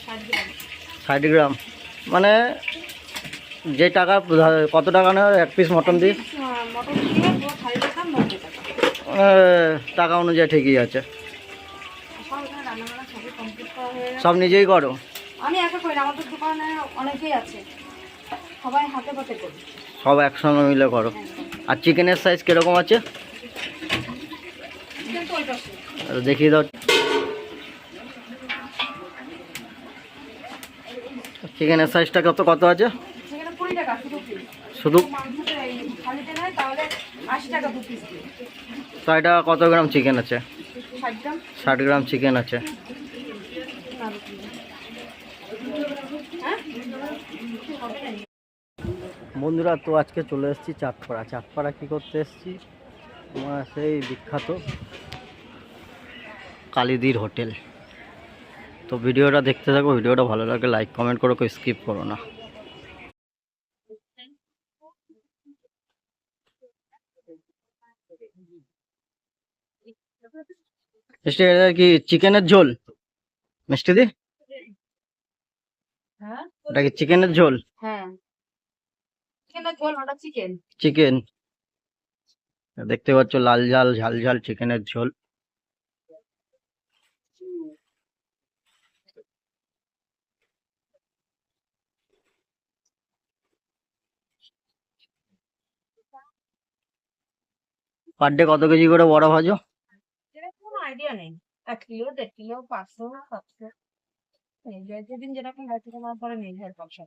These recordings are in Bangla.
60 গ্রাম মানে যে টাকা কত টাকা নেয় এক পিস মটন দিই টাকা অনুযায়ী ঠিকই আছে। সব নিজেই করো? আমি একা করি না, আমাদের দোকানে অনেকেই আছে, সবাই হাতে পাতে করি, সব একসঙ্গে মিলে করো। আর চিকেনের সাইজ কিরকম আছে দেখিয়ে দাও। চিকেনের সাইজটা কত কত আছে? সেখানে 20 টাকা শুধু মাংসতে থালিতে নেয় তাহলে 80 টাকা 2 পিস। তো এটা কত গ্রাম চিকেন আছে? 60 গ্রাম। 60 গ্রাম চিকেন আছে। বন্ধুরা তো আজকে চলে এসেছি চাঁদপাড়া। চাঁদপাড়া কী করতে এসেছি? আমার সেই বিখ্যাত কালিদির হোটেল। তো ভিডিওটা দেখতে থাকো, ভিডিওটা ভালো লাগে লাইক কমেন্ট করো, কেউ স্কিপ করো না। মিষ্টি এটা কি চিকেনের ঝোল? মিষ্টি দি হ্যাঁ এটা কি চিকেনের ঝোল? হ্যাঁ চিকেনের ঝোল, ওটা চিকেন। চিকেন দেখতে পাচ্ছ, লাল ঝাল ঝাল ঝাল চিকেনের ঝোল। পার ডে কত কেজি করে বড়া ভাজো? এটা কোনো আইডিয়া নেই, 1 কিলো 1.5 কিলো 500 700 এই যে যেদিন যেরকম হয়তো তোমার পরে নির্ভর করছে।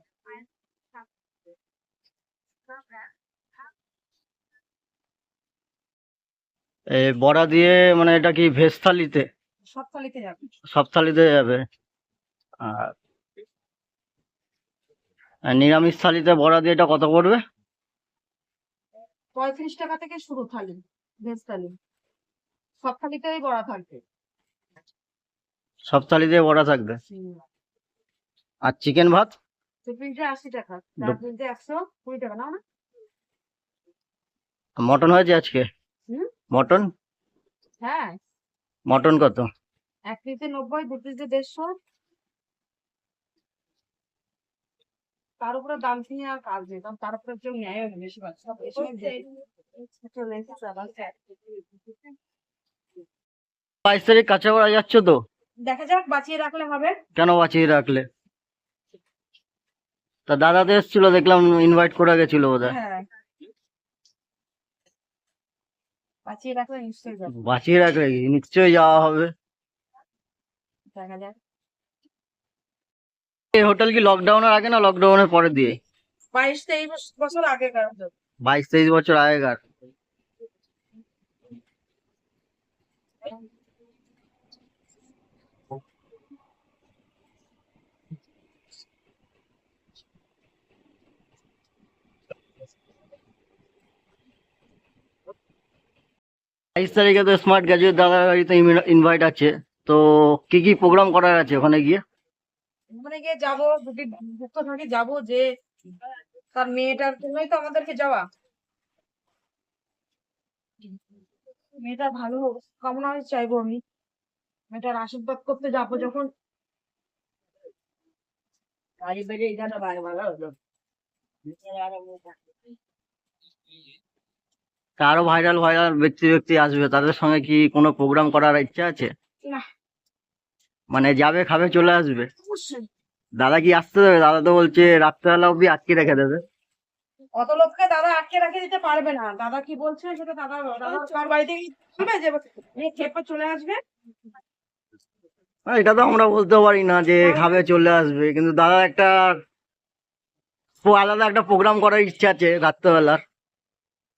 এই বড়া দিয়ে মানে এটা কি ভেজ থালিতে? সব থালিতে যাবে। সব থালিতে যাবে। আর আর নিরামিষ থালিতে বড়া দিয়ে এটা কত পড়বে? 35 টাকা থেকে শুরু থালি, ভেজ থালি। সব থালিতেই বড়া থাকবে। সব থালিতে বড়া থাকবে। আর চিকেন ভাত? পিসটা 80 টাকা, চার পিসে 120 টাকা নাও না। মটন হয়েছে আজকে? হুম মটন হ্যাঁ, মটন কত? 1 পিসে 90, 2 পিসে 150। তার উপরে দাম নিয়ে আর কাজ নেই, কারণ তার উপরে কেউ নেয় না বেশি পাচ্ছে। সব এসে চলে এসেছে আবার। 22 তারিখ কাঁচাপাড়া যাচ্ছ তো? দেখা যাক, বাঁচিয়ে রাখলে হবে। কেন বাঁচিয়ে রাখলে? তা দাদাদের এসেছিল দেখলাম, ইনভাইট করা গেছিল বোধহয়। হ্যাঁ, বাঁচিয়ে রাখলে নিশ্চয়ই যাবে। বাঁচিয়ে রাখলে নিশ্চয়ই যাওয়া হবে। দেখা যাক। এই হোটেল কি লকডাউনের আগে না লকডাউনের পরে দিয়ে? 22-23 বছর আগেকার। 22-23 বছর আগেকার। বাইশ তারিখে তো স্মার্ট গ্রাজুয়েট দাদার বাড়িতে ইনভাইট আছে। তো কি কি প্রোগ্রাম করার আছে ওখানে গিয়ে? ওখানে গিয়ে যাবো, যদি ভুক্ত থাকি যাবো, যে তার মেয়েটার জন্যই তো আমাদেরকে যাওয়া। মেয়েটা ভালো হোক কামনা চাইবো আমি। মেয়েটার আশীর্বাদ করতে যাবো যখন। আরো ভাইরাল ভাইরাল ব্যক্তি আসবে, তাদের সঙ্গে কি কোনো প্রোগ্রাম করার ইচ্ছা আছে? না, মানে যাবে খাবে চলে আসবে? অবশ্যই। দাদা কি আসতে দেবে? দাদা তো বলছে রাত্রেবেলা অব্দি আটকে রেখে দেবে। অত লোককে দাদা আটকে রাখে দিতে পারবে না। দাদা কি বলছে সেটা দাদা তার বাড়িতে বলবে যে খেপে চলে আসবে। এটা তো আমরা বলতে পারি না যে খাবে চলে আসবে, কিন্তু দাদা একটা আলাদা একটা প্রোগ্রাম করার ইচ্ছা আছে রাত্রেবেলার।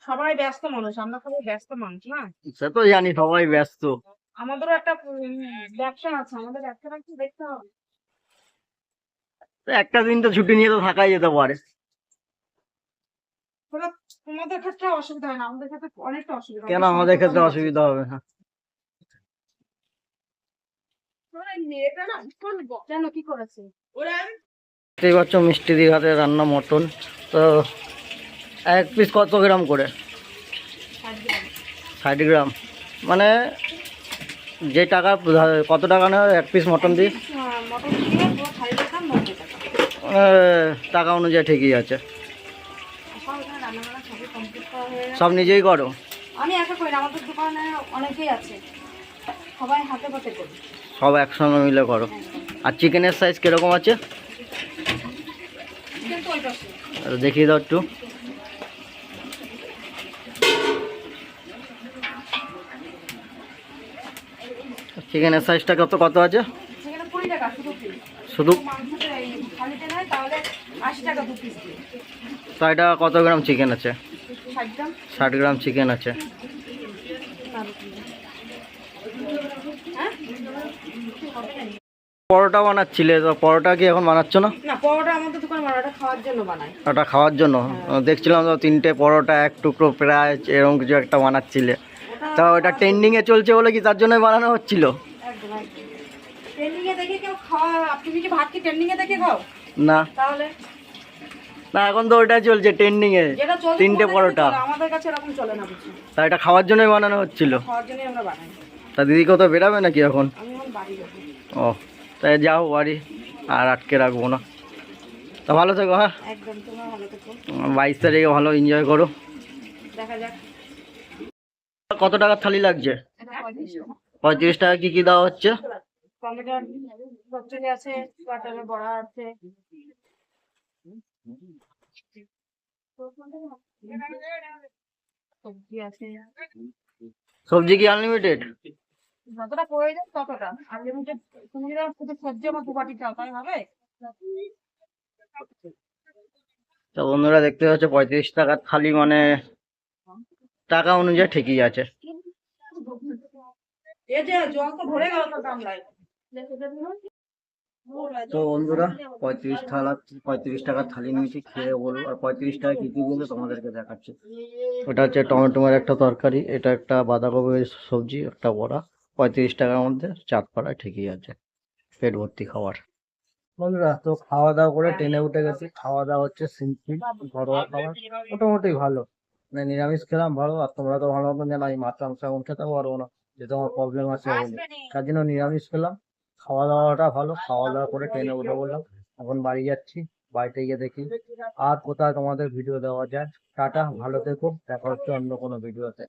সবাই ব্যস্ত মানুষ, আমরা সবাই ব্যস্ত মানুষ না। সে তো জানি সবাই ব্যস্ত। আমাদেরও একটা ব্যবসা আছে, আমাদের ব্যবসাটা একটু দেখতে হবে। তো একটা দিন তো ছুটি নিয়ে তো থাকাই যেতে পারে। ওটা তোমাদের ক্ষেত্রে অসুবিধা হয় না, আমাদের ক্ষেত্রে অনেকটা অসুবিধা। কেন আমাদের ক্ষেত্রে অসুবিধা হবে না? মেয়েটা না কেন কি করেছে ওরা? দেখতেই পাচ্ছ মিষ্টি দির হাতে রান্না মটন। তো এক পিস কত গ্রাম করে? 60 গ্রাম মানে যে টাকা কত টাকা নেয় এক পিস মটন দিই? মটন দিয়ে থালিটার দাম 90 টাকা। টাকা অনুযায়ী ঠিকই আছে। সব এখানে রান্না বান্না সবই কমপ্লিট করা হয়ে গেছে। সব নিজেই করো? আমি একা করি না, আমাদের দোকানে অনেকেই আছে, সবাই হাতে পাতে করি। সব একসঙ্গে মিলে করো। আর চিকেনের সাইজ কিরকম আছে কিন্তু ওই পাশে দেখিয়ে দাও একটু। চিকেনের সাইজটা কত আছে? সেখানে 20 টাকা শুধু পিস। শুধু মাংসতে এই থালিতে নেয় তাহলে 80 টাকা 2 পিস দিয়ে। তো এটা কত গ্রাম চিকেন আছে? 60 গ্রাম। 60 গ্রাম চিকেন আছে। হ্যাঁ? পরোটা বানাচ্ছিলে, তো পরোটা কি এখন বানাচ্ছ না? না, পরোটা আমাদের দোকানে পরোটা খাওয়ার জন্য বানায়। ওটা খাওয়ার জন্য? দেখছিলাম তো 3টে পরোটা 1 টুকরো প্রায় এরকম কিছু একটা বানাচ্ছিলে। তা ওটা ট্রেন্ডিংয়ে চলছে বলে কি তার জন্যই বানানো হচ্ছিল? একদম একদম। ট্রেন্ডিং এ দেখে কেউ খাওয়া, আপনি কি ভাত কি ট্রেন্ডিং এ দেখে খাও? না তাহলে না, এখন তো ওটা চলছে ট্রেন্ডিংয়ে, যেটা চলছে 3টে তোমাদের পরোটা। কাছে চলে, আমাদের কাছে এরকম চলে না বুঝি। তা এটা খাওয়ার জন্যই বানানো হচ্ছিল? খাওয়ার জন্যই আমরা বানাই। তা দিদি কত বেরাবে নাকি এখন? আমি এখন বাড়ি যাবো। ও, তাই যাও বাড়ি, আর আটকে রাখবো না। তা ভালো থেকো। হ্যাঁ, একদম, তোমরা ভালো থেকো। 22 তারিখে ভালো এনজয় করো। দেখা যাক। কত টাকার থালি লাগছে? এটা 35 টাকা। 35 টাকা। কি কি দেওয়া হচ্ছে? টমেটোর চচ্চড়ি আছে, বাটারের বড়া আছে। সবজি আছে। সবজি কি আনলিমিটেড? যতটা প্রয়োজন ততটা। আনলিমিটেড। তুমি যদি শুধু সবজি আমার 2 বাটি চাও তাই হবে? তো বন্ধুরা দেখতে পাচ্ছ 35 টাকার থালি, মানে টাকা অনুযায়ী ঠিকই আছে। এই যে জল তো ভরে গেল তো গামলায়। তো বন্ধুরা 35 টাকার থালি নিয়েছি, খেয়ে বলবো। আর 35 টাকা কি কি বলবো তোমাদেরকে দেখাচ্ছি। ওটা হচ্ছে টমেটোর একটা তরকারি, এটা একটা বাঁধাকপির সবজি, একটা বড়া। 35 টাকার মধ্যে চাঁদ পাড়ায় ঠিকই আছে, পেট ভর্তি খাবার। বন্ধুরা তো খাওয়া দাওয়া করে ট্রেনে উঠে গেছি। খাওয়া দাওয়া হচ্ছে সিম্পল ঘরোয়া খাবার, মোটামুটি ভালো। মানে নিরামিষ খেলাম ভালো। আর তোমরা তো ভালো মতন জানো আমি মাছ মাংস এখন খেতে পারবো না, যেহেতু আমার প্রবলেম আছে বলে, তার জন্য নিরামিষ খেলাম। খাওয়া দাওয়াটা ভালো। খাওয়া দাওয়া করে ট্রেনে উঠে বললাম, এখন বাড়ি যাচ্ছি। বাড়িতে গিয়ে দেখি আর কোথায় তোমাদের ভিডিও দেওয়া যায়। টাটা, ভালো থেকো, দেখা হচ্ছে অন্য কোনো ভিডিওতে।